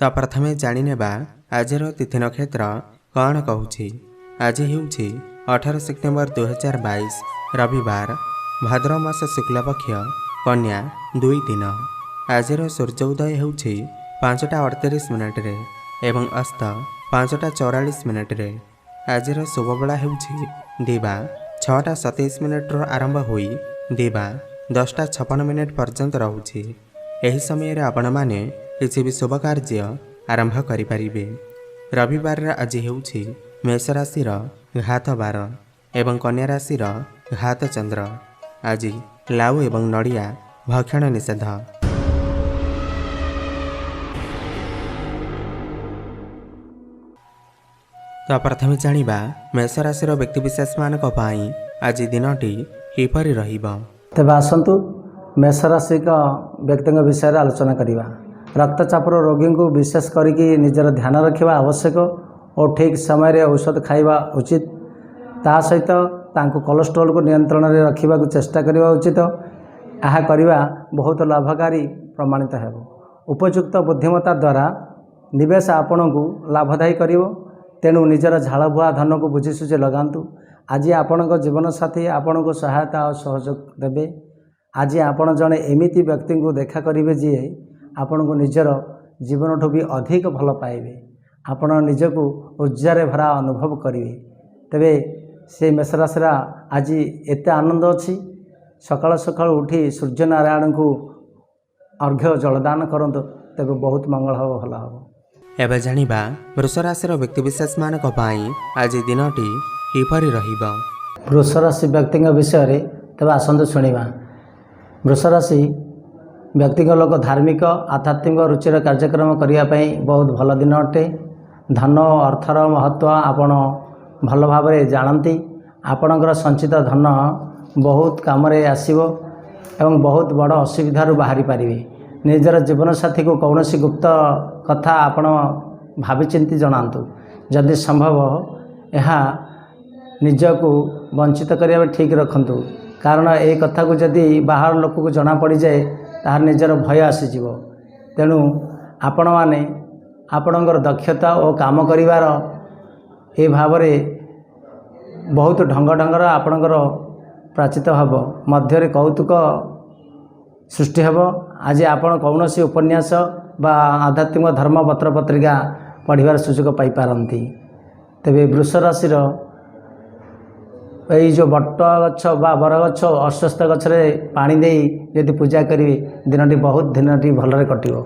तो प्रथमे जाणिनेबा आजिर तिथि नक्षत्र कौन कहूँ। आज ହେଉଛି 18 सेप्टेम्बर 2022 रविवार भाद्रव मास शुक्लपक्ष कन्या 2 दिन। आजिर सूर्योदय ହେଉଛି 5:38 एवं अस्त 5:44। आजिर शुभवेला ହେଉଛି दिवा 6:27 आरंभ होई दिवा 10:56 पर्यंत रहुछि। एही समय आपण माने किसी भी शुभ कार्य आरंभ करिपारिबे। रविवार आज ହେଉଛି मेष राशि घात बार एवं कन्या राशि घात चंद्र। आज लाउ एवं नड़िया भक्षण निषेध। तो प्रथमे जानिबा मेष राशि व्यक्तिविशेष मानक पाई आज दिनटी किपरि रहिबो। तेज आसतु मेष राशि व्यक्ति विषय आलोचना करवा। रक्तचाप रोगी को विशेष करके निजर ध्यान रखा आवश्यक और ठीक समय औषध खाइबा उचित। ता सहित तांको कोलेस्ट्रोल को नियंत्रण में रखा चेष्टा करवा उचित। यह करवा बहुत लाभकारी प्रमाणित हो। उपयुक्त बुद्धिमत्ता द्वारा निवेश आपण को लाभदायी कर। तेणु निजर झाड़ बुआ धन को बुझी सुझी लगातु। आज आपण जीवन साथी आपण को सहायता और सहयोग देवे। आज आपण जड़े एमती व्यक्ति को देखा करेंगे जी आपण को निजर जीवन ठू भी अधिक भल पाइबे। आपण निजक ऊर्जार भरा अनुभव करेंगे। तेबे से मेष राशि आज एत आनंद अच्छी। सकाल सकाल उठी सूर्य नारायण को अर्घ्य जलदान करंतु तेबे बहुत मंगल हम भल हम। एबे जानिबा वृष राशि व्यक्तिविशेष मानक पाई आज दिनटी किपरि रहिबो। वृष राशि व्यक्ति विषय रे तेबे आसंतु सुनिबा। वृष राशि व्यक्ति लोक धार्मिक आध्यात्मिक रुचिर कार्यक्रम करने बहुत भल दिन अटे। धन अर्थर महत्व आपण भल भाव जानती। आपणकर संचित धन बहुत काम आसो एवं बहुत बड़ असुविधा बाहरी पारे। निजर जीवन साथी को कौन गुप्त कथा आपण भाविचिंती जनातु। जदि संभव यह निजक वंचित करने ठीक रखु। कारण ये कथा को जदि बाहर लोक को जना पड़ जाए तार निजर भय आसीजिव। तेणु आपण माने आपणकर दक्षता और काम करिवार ए भाव बहुत ढंग ढंगर आपणकर प्राचित हब मध्य कौतुक सृष्टि हब। आज आपण कौन उपन्यास बा आध्यात्मिक धर्म पत्र पत्रिका पढ़िबार सुजोग पाई पारंती। तेबे वृष राशि यही जो बट गछ बा बर गछ अश्वस्थ गछ पानी दे यदि पूजा करेंगे दिनटी बहुत दिनटी भलरे कटिबो।